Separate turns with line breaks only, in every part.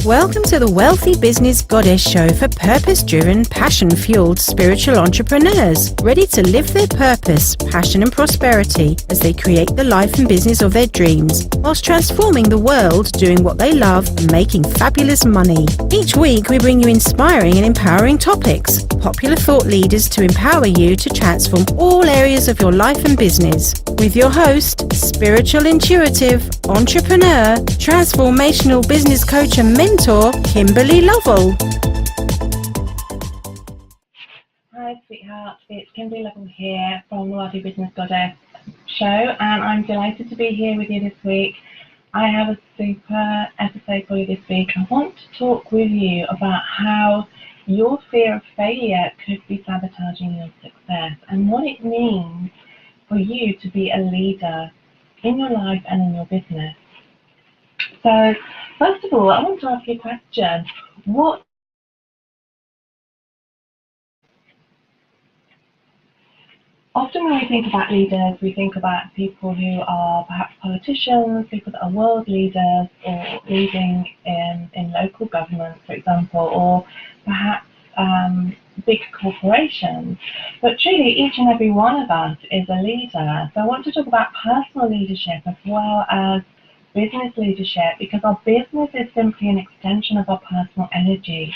Welcome to the Wealthy Business Goddess Show for purpose-driven, passion-fueled spiritual entrepreneurs ready to live their purpose, passion and prosperity as they create the life and business of their dreams whilst transforming the world, doing what they love and making fabulous money. Each week we bring you inspiring and empowering topics, popular thought leaders to empower you to transform all areas of your life and business. With your host, spiritual intuitive, entrepreneur, transformational business coach and mentor, Kimberly Lovell.
Hi sweetheart, it's Kimberly Lovell here from the Wealthy Business Goddess Show, and I'm delighted to be here with you this week. I have a super episode for you this week. I want to talk with you about how your fear of failure could be sabotaging your success and what it means for you to be a leader in your life and in your business. So, first of all, I want to ask you a question. Often when we think about leaders, we think about people who are perhaps politicians, people that are world leaders, or leading in local government, for example, or perhaps big corporations. But truly, each and every one of us is a leader. So I want to talk about personal leadership as well as business leadership, because our business is simply an extension of our personal energy.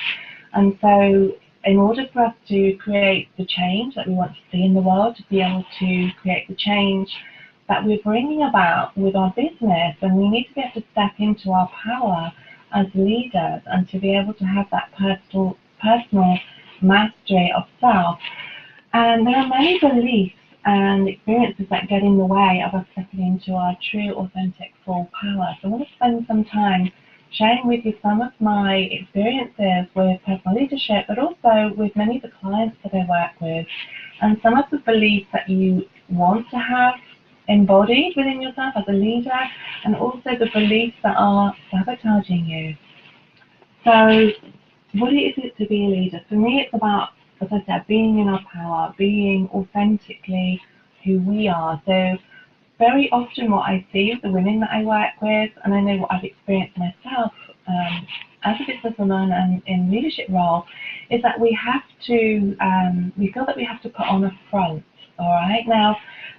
And so in order for us to create the change that we want to see in the world, to be able to create the change that we're bringing about with our business, and we need to be able to step into our power as leaders and to be able to have that personal mastery of self. And there are many beliefs and experiences that get in the way of us stepping into our true, authentic, full power. So I want to spend some time sharing with you some of my experiences with personal leadership, but also with many of the clients that I work with, and some of the beliefs that you want to have embodied within yourself as a leader, and also the beliefs that are sabotaging you. So what is it to be a leader? For me, it's about, as I said, being in our power, being authentically who we are. So very often what I see with the women that I work with, and I know what I've experienced myself as a businesswoman and in leadership role, is that we have to, we feel that we have to put on a front, all right? Now,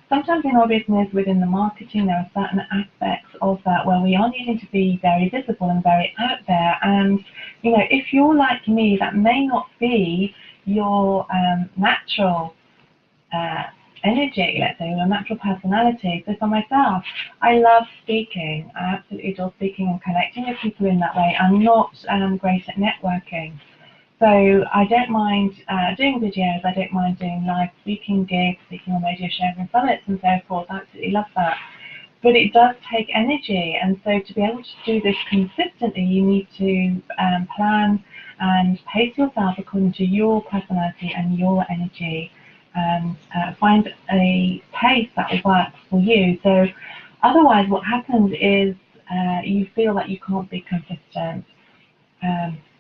sometimes in our business, within the marketing, there are certain aspects of that where we are needing to be very visible and very out there. And, you know, if you're like me, that may not be your natural energy, let's say, or natural personality. So for myself, I love speaking. I absolutely adore speaking and connecting with people in that way. I'm not great at networking. So I don't mind doing videos, I don't mind doing live speaking gigs, speaking on radio shows and summits and so forth. I absolutely love that. But it does take energy, and so to be able to do this consistently, you need to plan and pace yourself according to your personality and your energy, and find a pace that will work for you. So otherwise what happens is you feel that you can't be consistent.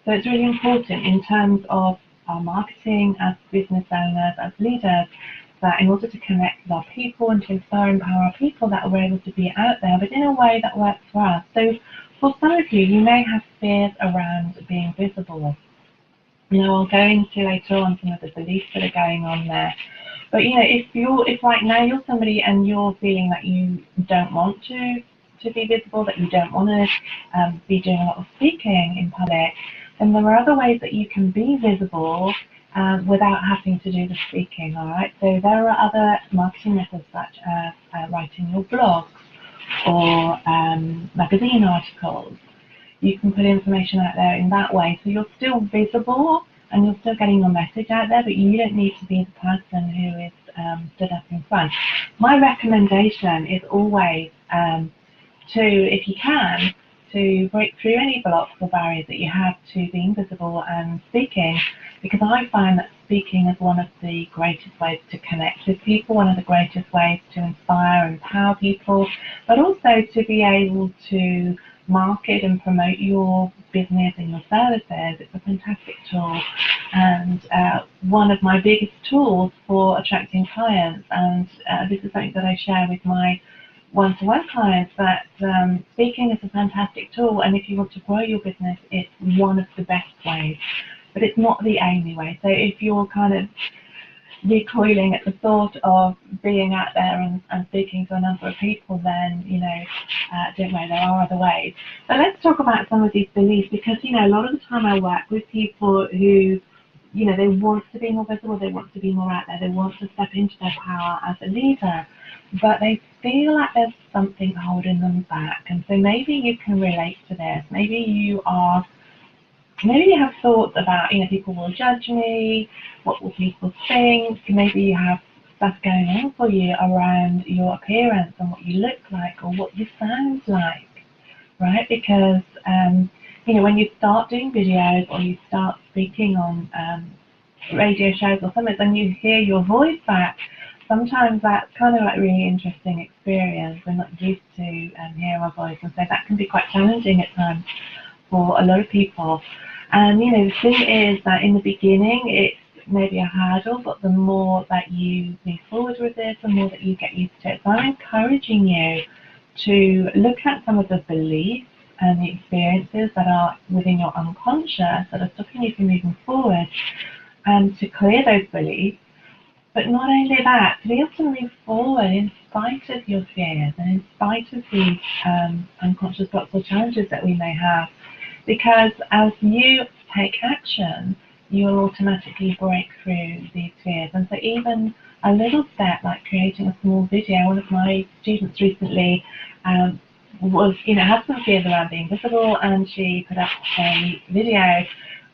So it's really important in terms of our marketing as business owners, as leaders, that in order to connect with our people and to inspire and empower our people, that we're able to be out there, but in a way that works for us. So for some of you, you may have fears around being visible. Now I'll go into later on some of the beliefs that are going on there. But you know, if right now you're somebody and you're feeling that you don't want to be visible, that you don't want to be doing a lot of speaking in public, then there are other ways that you can be visible without having to do the speaking, all right? So there are other marketing methods such as writing your blogs or magazine articles. You can put information out there in that way, so you're still visible and you're still getting your message out there, but you don't need to be the person who is stood up in front. My recommendation is always to, if you can, to break through any blocks or barriers that you have to being visible and speaking, because I find that speaking is one of the greatest ways to connect with people, one of the greatest ways to inspire and empower people, but also to be able to market and promote your business and your services. It's a fantastic tool, and one of my biggest tools for attracting clients, and this is something that I share with my one-to-one clients that speaking is a fantastic tool, and if you want to grow your business, it's one of the best ways, but it's not the only way. So if you're kind of recoiling at the thought of being out there and speaking to a number of people, then, don't worry, there are other ways. But let's talk about some of these beliefs, because, a lot of the time I work with people who, they want to be more visible, they want to be more out there, they want to step into their power as a leader, but they feel like there's something holding them back. And so maybe you can relate to this. Maybe you have thoughts about, people will judge me, what will people think, maybe you have stuff going on for you around your appearance and what you look like or what you sound like, right? Because, when you start doing videos or you start speaking on radio shows or something, and you hear your voice back, sometimes that's kind of like a really interesting experience. We're not used to hearing our voice, and so that can be quite challenging at times for a lot of people. And the thing is that in the beginning it's maybe a hurdle, but the more that you move forward with this, the more that you get used to it. So I'm encouraging you to look at some of the beliefs and the experiences that are within your unconscious that are stopping you from moving forward, and to clear those beliefs. But not only that, to be able to move forward in spite of your fears and in spite of these unconscious blocks or challenges that we may have. Because as you take action, you will automatically break through these fears. And so even a little step like creating a small video, one of my students recently had some fears around being visible, and she put up a video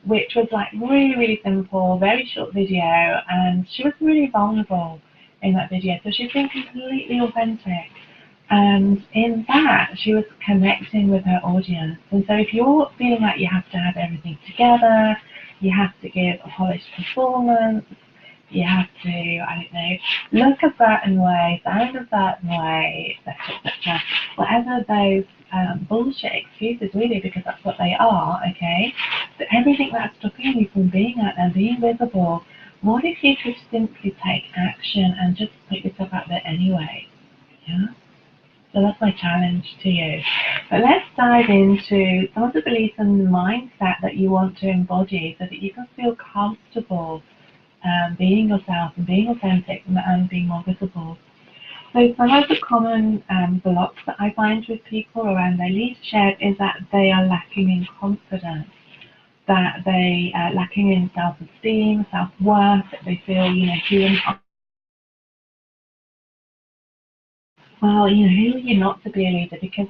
which was like really, really simple, very short video, and she was really vulnerable in that video. So she's been completely authentic. And in that, she was connecting with her audience. And so if you're feeling like you have to have everything together, you have to give a polished performance, you have to, look a certain way, sound a certain way, etc., etc., whatever those bullshit excuses really, because that's what they are, okay? But everything that's stopping you from being out there, being visible, what if you could simply take action and just put yourself out there anyway? Yeah? So that's my challenge to you. But let's dive into some of the beliefs and the mindset that you want to embody so that you can feel comfortable being yourself and being authentic and being more visible. So some of the common blocks that I find with people around their leadership is that they are lacking in confidence, that they are lacking in self-esteem, self-worth, that they feel, who are you not to be a leader? Because,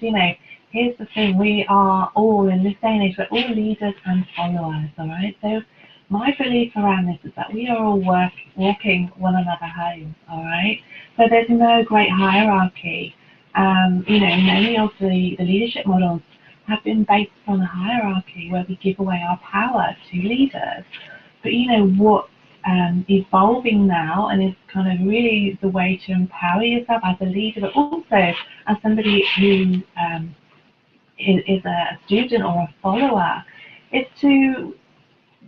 here's the thing, we are all, in this day and age, we're all leaders and followers, all right? So my belief around this is that we are all walking one another home, all right? So there's no great hierarchy. Many of the leadership models have been based on a hierarchy where we give away our power to leaders. But what's evolving now, and is kind of really the way to empower yourself as a leader, but also as somebody who is a student or a follower, is to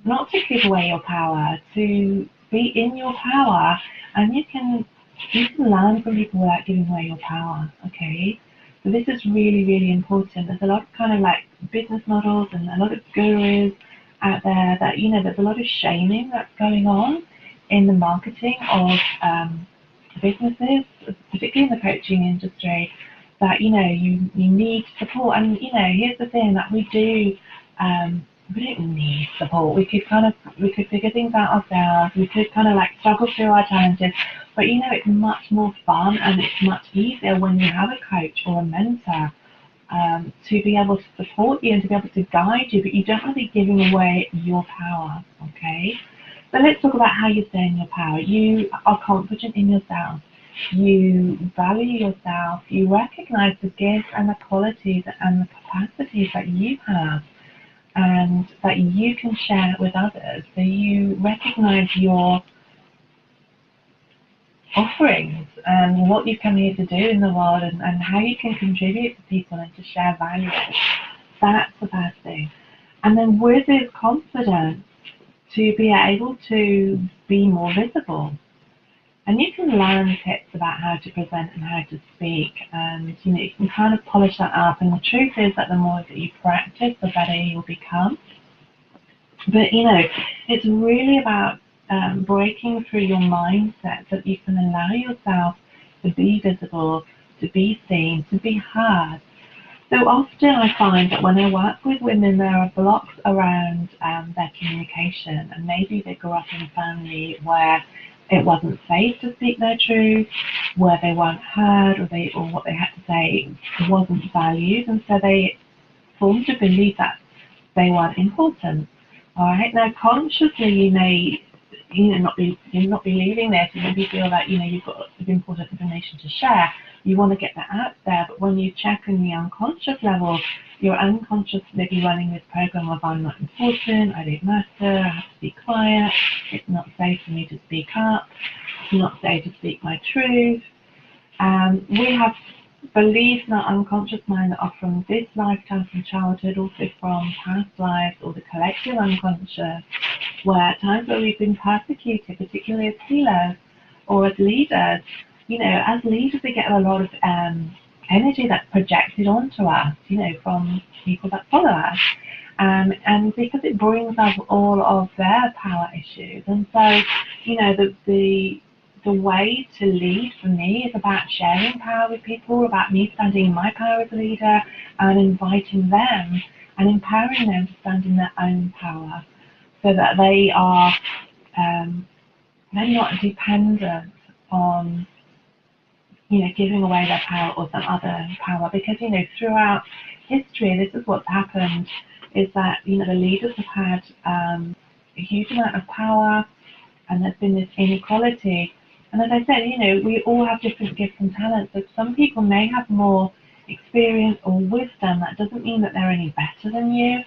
not to give away your power, to be in your power, and you can learn from people without giving away your power, okay? So this is really, really important. There's a lot of kind of like business models and a lot of gurus out there that, there's a lot of shaming that's going on in the marketing of businesses, particularly in the coaching industry, that, you need support. And, here's the thing, that we don't need support. We could figure things out ourselves. We could kind of like struggle through our challenges. But it's much more fun and it's much easier when you have a coach or a mentor to be able to support you and to be able to guide you, but you don't want to be giving away your power, okay? So let's talk about how you stay in your power. You are confident in yourself. You value yourself. You recognize the gifts and the qualities and the capacities that you have, and that you can share with others. So you recognize your offerings and what you come here to do in the world, and how you can contribute to people and to share value. That's the first thing. And then with this confidence, to be able to be more visible. And you can learn tips about how to present and how to speak, and you can kind of polish that up. And the truth is that the more that you practice, the better you'll become. But it's really about breaking through your mindset so that you can allow yourself to be visible, to be seen, to be heard. So often I find that when I work with women, there are blocks around their communication, and maybe they grew up in a family where it wasn't safe to speak their truth, where they weren't heard, or what they had to say wasn't valued, and so they formed a belief that they weren't important. All right. Now, consciously, you may not be believing this. You maybe feel that you've got important information to share. You want to get that out there, but when you check in the unconscious level, your unconscious may be running this program of I'm not important, I don't matter, I have to be quiet, it's not safe for me to speak up, it's not safe to speak my truth. We have beliefs in our unconscious mind that are from this lifetime, from childhood, also from past lives, or the collective unconscious, where at times where we've been persecuted, particularly as healers or as leaders. As leaders, we get a lot of energy that's projected onto us, from people that follow us. And because it brings up all of their power issues. And so, the way to lead for me is about sharing power with people, about me standing in my power as a leader and inviting them and empowering them to stand in their own power so that they are they're not dependent on giving away their power or some other power, because throughout history this is what's happened, is that the leaders have had a huge amount of power, and there's been this inequality. And as I said, we all have different gifts and talents. So some people may have more experience or wisdom. That doesn't mean that they're any better than you.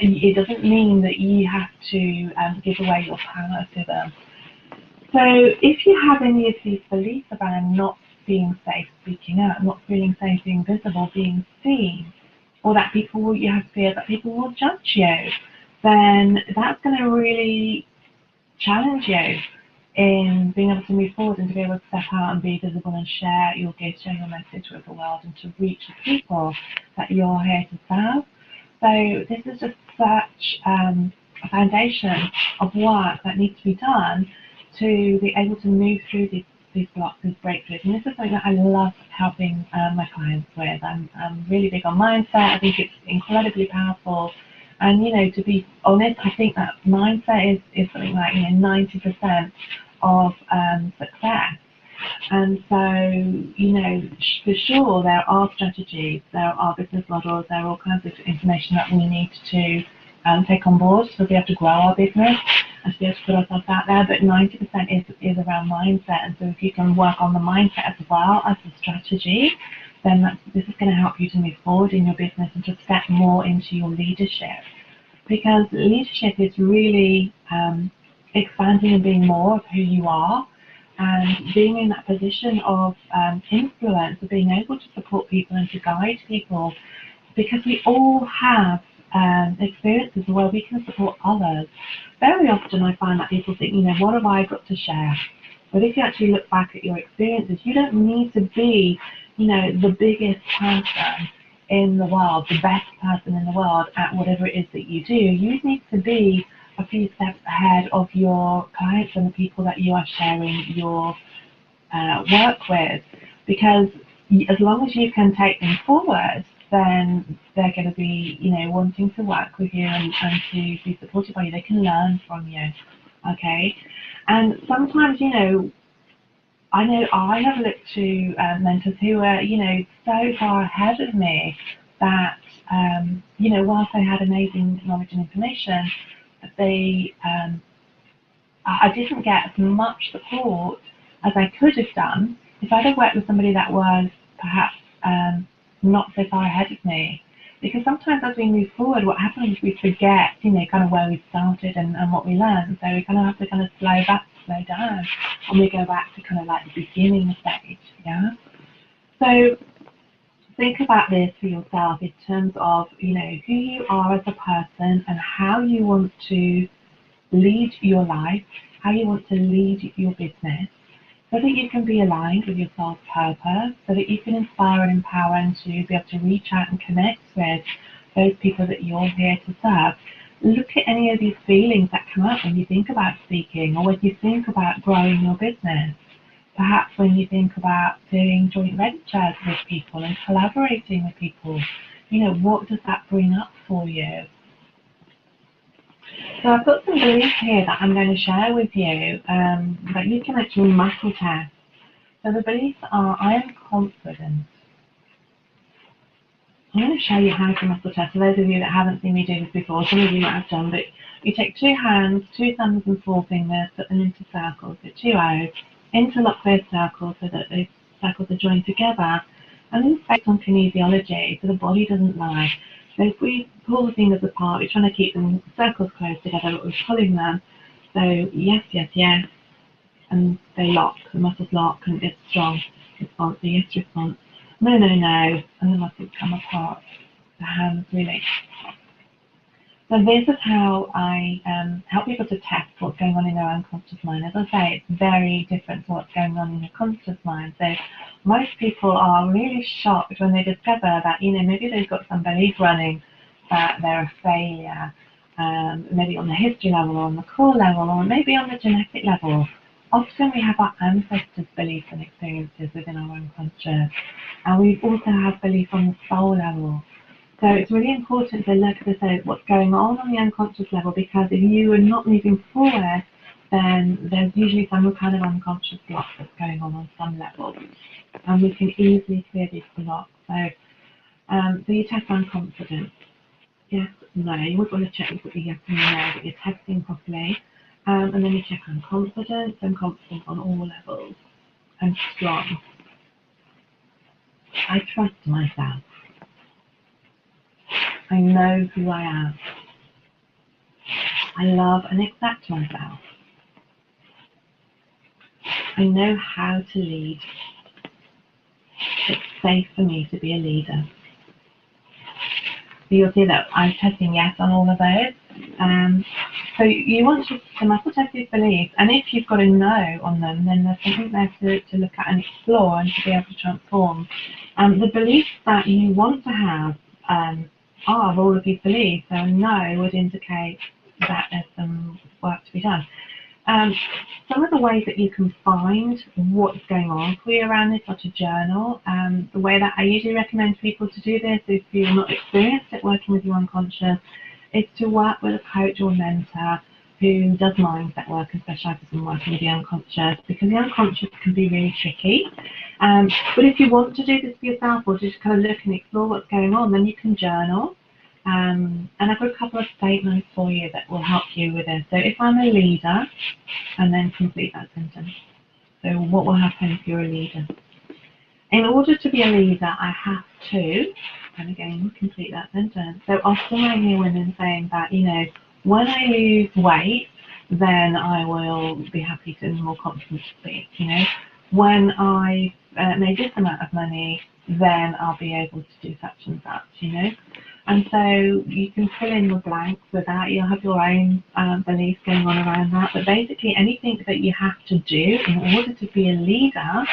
And it doesn't mean that you have to give away your power to them. So if you have any of these beliefs about not being safe speaking out, not feeling safe being visible, being seen, or that you have fear that people will judge you, then that's going to really challenge you in being able to move forward and to be able to step out and be visible and share your gifts, share your message with the world, and to reach the people that you're here to serve. So this is just such a foundation of work that needs to be done to be able to move through these blocks, these breakthroughs. And this is something that I love helping my clients with. I'm really big on mindset. I think it's incredibly powerful. And to be honest, I think that mindset is something like 90% of success. And so, for sure, there are strategies, there are business models, there are all kinds of information that we need to take on board to be able to grow our business and to be able to put ourselves out there. But 90% is around mindset. And so if you can work on the mindset as well as the strategy, then this is going to help you to move forward in your business and to step more into your leadership. Because leadership is really expanding and being more of who you are, and being in that position of influence, of being able to support people and to guide people, because we all have experiences where we can support others. Very often I find that people think, what have I got to share? But if you actually look back at your experiences, you don't need to be, the biggest person in the world, the best person in the world at whatever it is that you do. You need to be a few steps ahead of your clients and the people that you are sharing your work with, because as long as you can take them forward, then they're going to be, wanting to work with you and to be supported by you. They can learn from you, okay? And sometimes, I know I have looked to mentors who are, so far ahead of me that, whilst they had amazing knowledge and information, they, I didn't get as much support as I could have done if I'd have worked with somebody that was perhaps not so far ahead of me. Because sometimes as we move forward, what happens is we forget, kind of where we started and what we learned. So we kind of have to kind of slow down, and we go back to kind of like the beginning stage, yeah? So think about this for yourself in terms of, who you are as a person and how you want to lead your life, how you want to lead your business. so that you can be aligned with your soul's purpose, so that you can inspire and empower and to be able to reach out and connect with those people that you're here to serve. Look at any of these feelings that come up when you think about speaking or when you think about growing your business. Perhaps when you think about doing joint ventures with people and collaborating with people, what does that bring up for you? So I've got some beliefs here that I'm going to share with you that you can actually muscle test. So the beliefs are, I am confident. I'm going to show you how to muscle test. For those of you that haven't seen me do this before, some of you might have done, but you take 2 hands, 2 thumbs and forefingers, put them into circles, with 2 O's, interlock those circles so that those circles are joined together. And this is based on kinesiology, so the body doesn't lie. So if we pull the fingers apart, we're trying to keep them circles close together, but we're pulling them. So yes, yes, yes, and they lock, the muscles lock, and it's strong response, so yes response. No, no, no, and the muscles come apart, the hands release. So this is how I help people to test what's going on in their unconscious mind. As I say, it's very different to what's going on in your conscious mind. So most people are really shocked when they discover that, maybe they've got some belief running that they're a failure, maybe on the history level or on the core level or maybe on the genetic level. Often we have our ancestors' beliefs and experiences within our unconscious, and we also have belief on the soul level. So it's really important to look at what's going on the unconscious level, because if you are not moving forward, then there's usually some kind of unconscious block that's going on some level, and we can easily clear these blocks. So you test on confidence. Yes, no. You would want to check with the yes and no that you're testing properly. And then you check on confidence and confidence on all levels. I'm strong. I trust myself. I know who I am. I love and accept myself. I know how to lead. It's safe for me to be a leader. So you'll see that I'm testing yes on all of those. So you want to muscle test these beliefs, and if you've got a no on them, then there's something there to look at and explore and to be able to transform. The beliefs that you want to have are all of these beliefs, so a no would indicate that there's some work to be done. Some of the ways that you can find what's going on for you around this are to journal. The way that I usually recommend people to do this, if you're not experienced at working with your unconscious, is to work with a coach or mentor who does mindset work and specialises in working with the unconscious, because the unconscious can be really tricky. But if you want to do this for yourself or just kind of look and explore what's going on, then you can journal. And I've got a couple of statements for you that will help you with this. So if I'm a leader, and then complete that sentence. So what will happen if you're a leader? In order to be a leader, I have to, and again, complete that sentence. So often I hear women saying that, when I lose weight, then I will be happy to and more confident to speak, When I make this amount of money, then I'll be able to do such and such, And so you can fill in the blanks with that. You'll have your own beliefs going on around that. But basically anything that you have to do in order to be a leader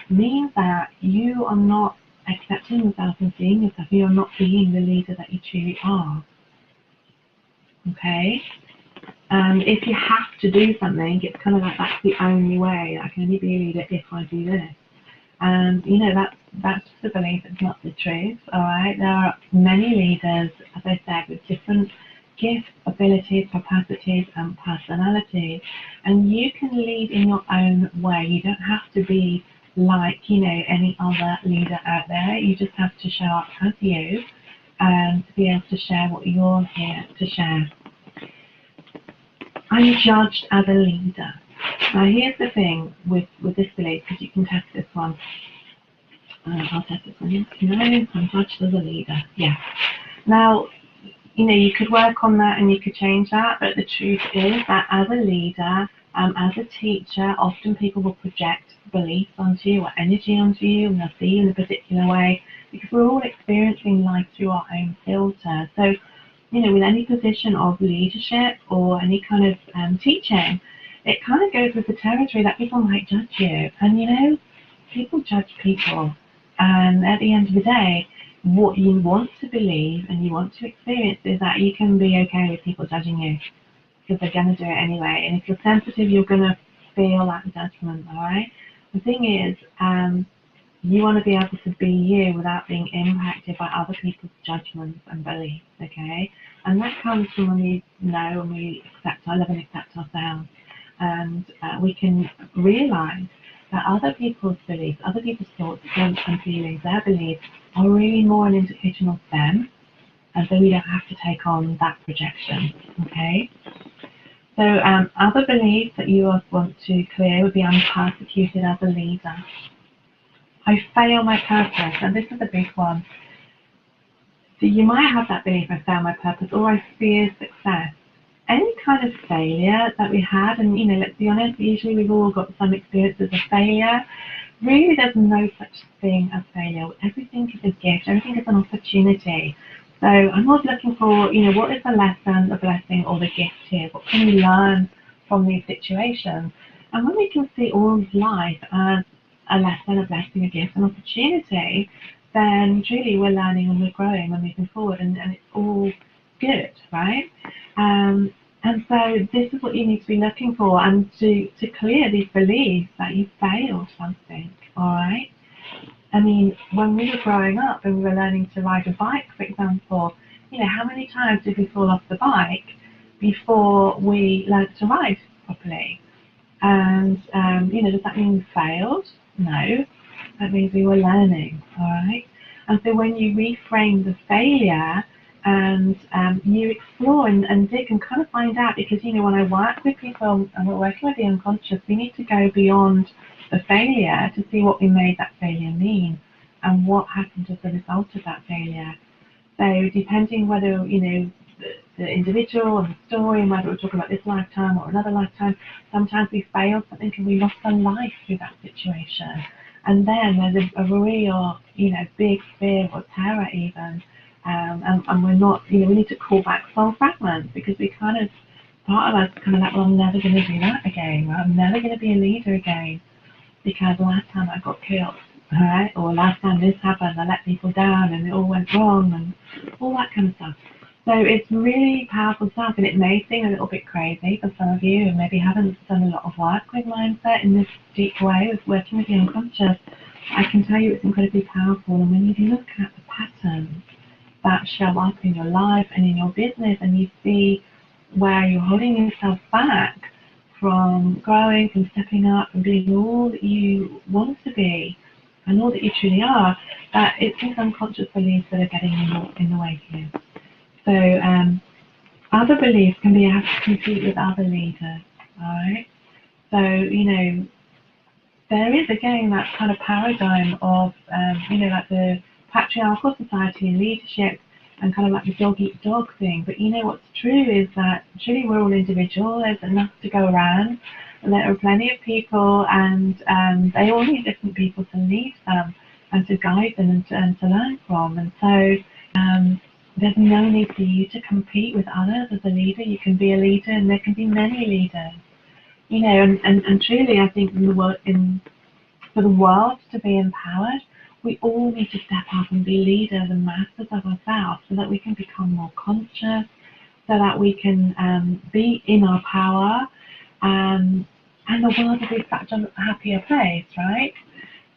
means that you are not accepting yourself and seeing yourself. You are not being the leader that you truly are. Okay? And if you have to do something, it's kind of like that's the only way. I can only be a leader if I do this. And that's just a belief, it's not the truth, alright? There are many leaders, as I said, with different gifts, abilities, capacities and personalities. And you can lead in your own way. You don't have to be like, any other leader out there. You just have to show up as you and to be able to share what you're here to share. I'm judged as a leader. Now here's the thing with this belief, because you can test this one. I'll test this one. Yes, no, I'm judged as a leader. Yeah. Now, you could work on that and you could change that, but the truth is that as a leader, as a teacher, often people will project beliefs onto you or energy onto you, and they'll see you in a particular way, because we're all experiencing life through our own filter. So, with any position of leadership or any kind of teaching, it kind of goes with the territory that people might judge you. And you know, people judge people. And at the end of the day, what you want to believe and you want to experience is that you can be okay with people judging you, because they're going to do it anyway. And if you're sensitive, you're going to feel that judgment, all right? The thing is, you want to be able to be you without being impacted by other people's judgments and beliefs, okay? And that comes from when we know and we love and accept ourselves. And we can realize that other people's beliefs, other people's thoughts and feelings, their beliefs are really more an indication of them, and so we don't have to take on that projection, okay? So other beliefs that you want to clear would be I'm persecuted as a leader. I fail my purpose, and this is a big one. So you might have that belief, I fail my purpose, or I fear success. Any kind of failure that we had, and you know, let's be honest, usually we've all got some experiences of failure. Really, there's no such thing as failure. Everything is a gift, everything is an opportunity. So I'm always looking for, you know, what is the lesson, the blessing, or the gift here? What can we learn from these situations? And when we can see all of life as a lesson, a blessing, a gift, an opportunity, then truly we're learning and we're growing and moving forward, and it's all good, right? And so this is what you need to be looking for, and to clear these beliefs that you failed something, all right? I mean, when we were growing up and we were learning to ride a bike, for example, you know, how many times did we fall off the bike before we learned to ride properly? And, you know, does that mean we failed? No, that means we were learning, all right? And so when you reframe the failure and you explore and dig and kind of find out, because, you know, when I work with people and we're working with the unconscious, we need to go beyond the failure to see what we made that failure mean and what happened as a result of that failure. So depending whether, you know, the individual and the story, and whether we're talking about this lifetime or another lifetime, sometimes we failed something and we lost a life through that situation. And then there's a real, you know, big fear or terror even. And we're not, you know, we need to call back soul fragments, because we kind of, part of us kind of like, well, I'm never going to do that again. I'm never going to be a leader again, because last time I got killed, all right? Or last time this happened, I let people down and it all went wrong and all that kind of stuff. So it's really powerful stuff, and it may seem a little bit crazy for some of you who maybe haven't done a lot of work with mindset in this deep way of working with the unconscious. I can tell you it's incredibly powerful, and when you look at the patterns that show up in your life and in your business, and you see where you're holding yourself back from growing, from stepping up, and being all that you want to be and all that you truly are, that it's these unconscious beliefs that are getting in the way here. So other beliefs can be how to compete with other leaders, all right? So, you know, there is, again, that kind of paradigm of, you know, like the patriarchal society and leadership and kind of like the dog-eat-dog thing. But you know what's true is that truly we're all individual. There's enough to go around. And there are plenty of people, and they all need different people to lead them and to guide them and to learn from. And so there's no need for you to compete with others as a leader. You can be a leader, and there can be many leaders. You know, and truly, I think for the world to be empowered, we all need to step up and be leaders and masters of ourselves, so that we can become more conscious, so that we can be in our power, and the world will be such a happier place, right?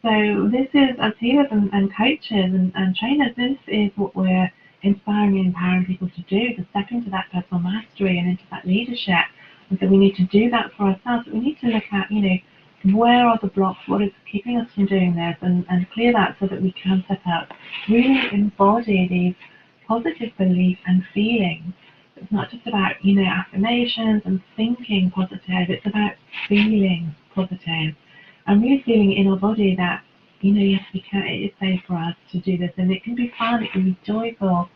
So this is, as healers and coaches and trainers, this is what we're inspiring and empowering people to do, to step into that personal mastery and into that leadership. And so we need to do that for ourselves. But we need to look at, you know, where are the blocks, what is keeping us from doing this, and clear that so that we can step out, really embody these positive beliefs and feelings. It's not just about, you know, affirmations and thinking positive, it's about feeling positive and really feeling in our body that, you know, yes, we can, it is safe for us to do this, and it can be fun, it can be joyful.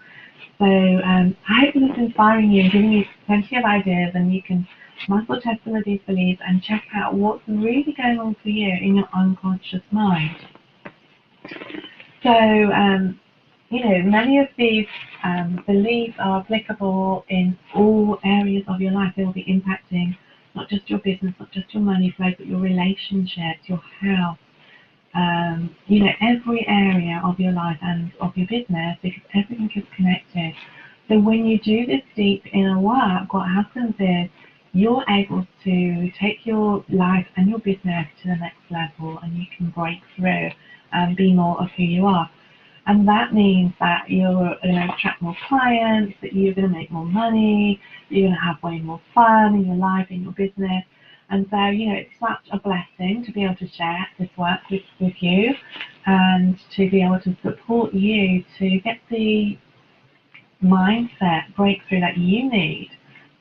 So I hope this is inspiring you and giving you plenty of ideas, and you can muscle test some of these beliefs and check out what's really going on for you in your unconscious mind. So, you know, many of these beliefs are applicable in all areas of your life. They will be impacting not just your business, not just your money flow, but your relationships, your health, every area of your life and of your business, because everything is connected. So when you do this deep inner work, what happens is you're able to take your life and your business to the next level, and you can break through and be more of who you are. And that means that you're going to attract more clients, that you're going to make more money, that you're going to have way more fun in your life, in your business. And so, it's such a blessing to be able to share this work with you, and to be able to support you to get the mindset breakthrough that you need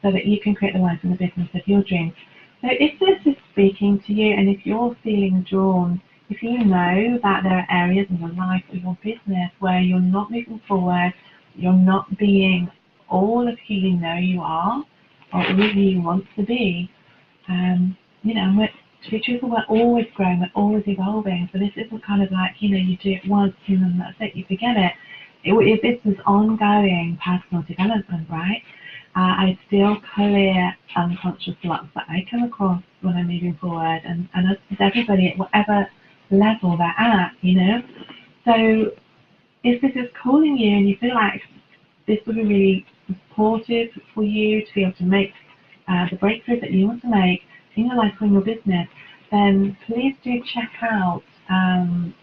so that you can create the life and the business of your dreams. So if this is speaking to you, and if you're feeling drawn, if you know that there are areas in your life or your business where you're not moving forward, you're not being all of who you know you are, or all of who you want to be, to be truthful, we're always growing, we're always evolving. So this isn't kind of like, you do it once and then that's it, you forget it. If this is ongoing personal development, right? I still clear unconscious blocks that I come across when I'm moving forward, and as with everybody at whatever level they're at, So if this is calling you and you feel like this would be really supportive for you to be able to make the breakthrough that you want to make in your life or in your business, then please do check out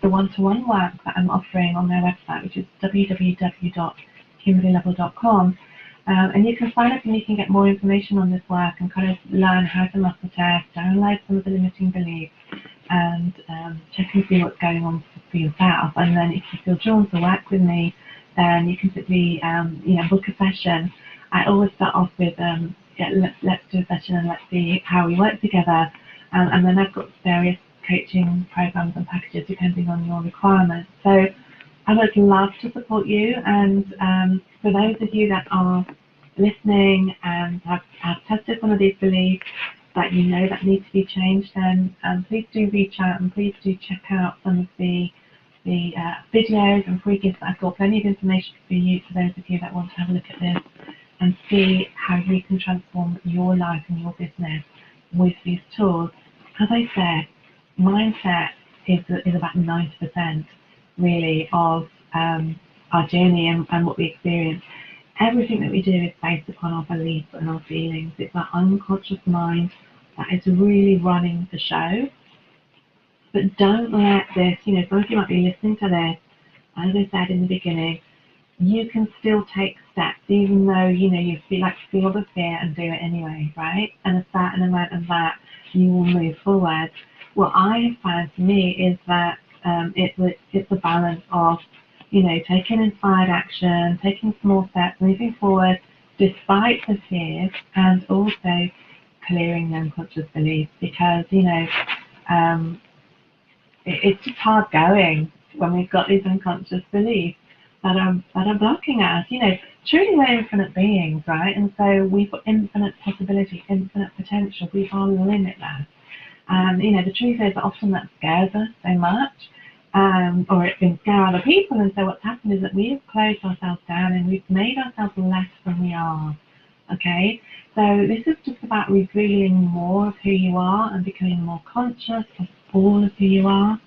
the one-to-one work that I'm offering on their website, which is www.kimberlylovell.com. And you can sign up and you can get more information on this work and kind of learn how to muscle test, download some of the limiting beliefs, and check and see what's going on for yourself. And then if you feel drawn to work with me, then you can simply book a session. I always start off with let's do a session and let's see how we work together. And then I've got various coaching programs and packages depending on your requirements. So I would love to support you, and for those of you that are listening and have tested some of these beliefs that that need to be changed, then please do reach out and please do check out some of the videos and free gifts. I've got plenty of information for you, for those of you that want to have a look at this and see how you can transform your life and your business with these tools. As I said, mindset is about 90% really of our journey and what we experience. Everything that we do is based upon our beliefs and our feelings. It's our unconscious mind that is really running the show. But don't let this, some of you might be listening to this, as I said in the beginning, you can still take steps, even though, you feel the fear and do it anyway, right? And a certain amount of that, you will move forward. What I have found for me is that it's a balance of, taking inspired action, taking small steps, moving forward despite the fears, and also clearing the unconscious beliefs, because, it's just hard going when we've got these unconscious beliefs that are blocking us. Truly we're infinite beings, right? And so we've got infinite possibility, infinite potential. We are limitless. And the truth is that often that scares us so much, or it can scare other people. And so what's happened is that we've closed ourselves down and we've made ourselves less than we are. Okay, so this is just about revealing more of who you are and becoming more conscious of all of who you are,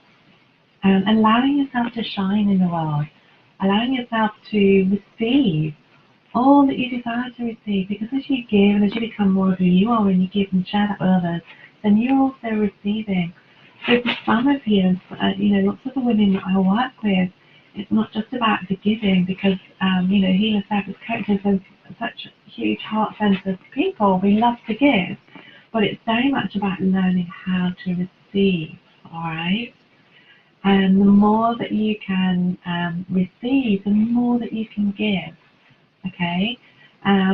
and allowing yourself to shine in the world, allowing yourself to receive all that you desire to receive, because as you give and as you become more of who you are and you give and share that with others, then you're also receiving. So for some of you, lots of the women that I work with, it's not just about the giving, because healer therapists, coaches are such huge heart-centered people. We love to give, but it's very much about learning how to receive. All right, and the more that you can receive, the more that you can give. Okay,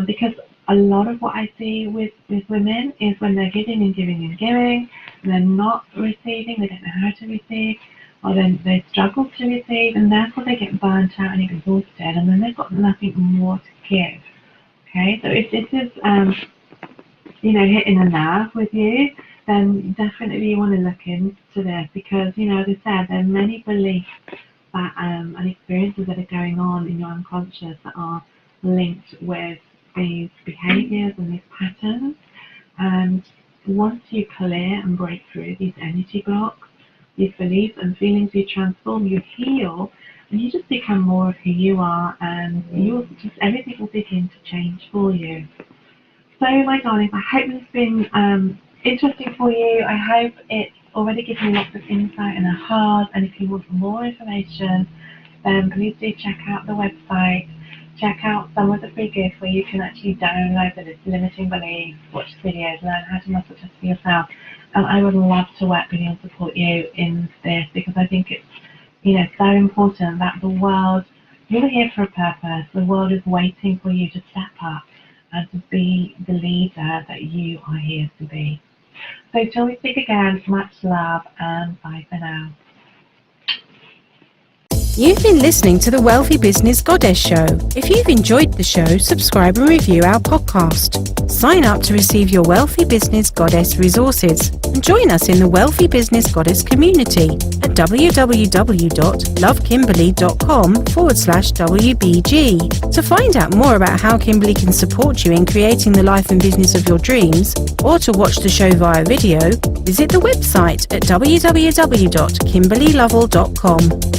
because a lot of what I see with women is when they're giving and giving and giving, and they're not receiving, they don't know how to receive, or then they struggle to receive, and therefore they get burnt out and exhausted, and then they've got nothing more to give. Okay, so if this is hitting a nerve with you, then definitely you want to look into this, because as I said, there are many beliefs that and experiences that are going on in your unconscious that are linked with these behaviours and these patterns. And once you clear and break through these energy blocks, these beliefs and feelings, you transform, you heal, and you just become more of who you are, and everything will begin to change for you. So, my darlings, I hope this has been interesting for you. I hope it's already given you lots of insight and ahas, and if you want more information, then please do check out the website. Check out some of the free gifts where you can actually download the limiting beliefs, watch videos, learn how to muscle test for yourself. And I would love to work with you and support you in this, because I think it's so important that the world, you're here for a purpose. The world is waiting for you to step up and to be the leader that you are here to be. So till we speak again, much love and bye for now.
You've been listening to the Wealthy Business Goddess Show. If you've enjoyed the show, subscribe and review our podcast. Sign up to receive your Wealthy Business Goddess resources and join us in the Wealthy Business Goddess community at www.lovekimberly.com/WBG. To find out more about how Kimberly can support you in creating the life and business of your dreams, or to watch the show via video, visit the website at www.kimberlylovell.com.